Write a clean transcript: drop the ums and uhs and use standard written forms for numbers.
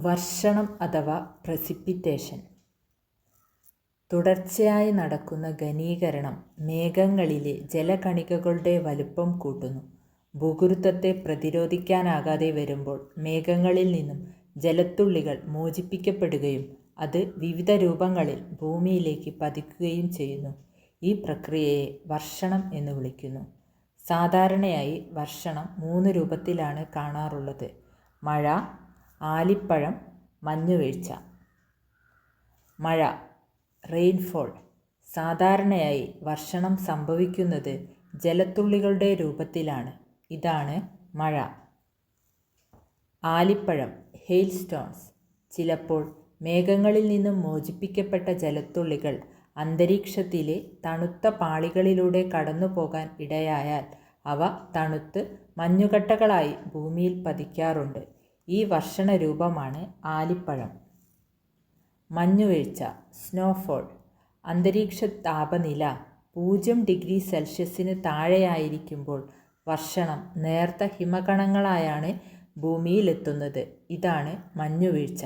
വർഷണം അഥവാ പ്രസിപ്പിറ്റേഷൻ. തുടർച്ചയായി നടക്കുന്ന ഘനീകരണം മേഘങ്ങളിലെ ജലകണികകളുടെ വലുപ്പം കൂട്ടുന്നു. ഭൂഗുരുത്വത്തെ പ്രതിരോധിക്കാനാകാതെ വരുമ്പോൾ മേഘങ്ങളിൽ നിന്നും ജലത്തുള്ളികൾ മോചിപ്പിക്കപ്പെടുകയും അത് വിവിധ രൂപങ്ങളിൽ ഭൂമിയിലേക്ക് പതിക്കുകയും ചെയ്യുന്നു. ഈ പ്രക്രിയയെ വർഷണം എന്ന് വിളിക്കുന്നു. സാധാരണയായി വർഷണം 3 രൂപത്തിലാണ് കാണാറുള്ളത്: മഴ, ആലിപ്പഴം, മഞ്ഞുവീഴ്ച. മഴ റെയിൻഫോൾ. സാധാരണയായി വർഷണം സംഭവിക്കുന്നത് ജലത്തുള്ളികളുടെ രൂപത്തിലാണ്. ഇതാണ് മഴ. ആലിപ്പഴം ഹെയിൽ സ്റ്റോൺസ്. ചിലപ്പോൾ മേഘങ്ങളിൽ നിന്നും മോചിപ്പിക്കപ്പെട്ട ജലത്തുള്ളികൾ അന്തരീക്ഷത്തിലെ തണുത്ത പാളികളിലൂടെ കടന്നുപോകാൻ ഇടയായാൽ അവ തണുത്ത് മഞ്ഞുകട്ടകളായി ഭൂമിയിൽ പതിക്കാറുണ്ട്. ഈ വർഷണ രൂപമാണ് ആലിപ്പഴം. മഞ്ഞുവീഴ്ച സ്നോഫോൾ. അന്തരീക്ഷ താപനില 0 ഡിഗ്രി സെൽഷ്യസിന് താഴെയായിരിക്കുമ്പോൾ വർഷണം നേർത്ത ഹിമകണങ്ങളായാണ് ഭൂമിയിലെത്തുന്നത്. ഇതാണ് മഞ്ഞുവീഴ്ച.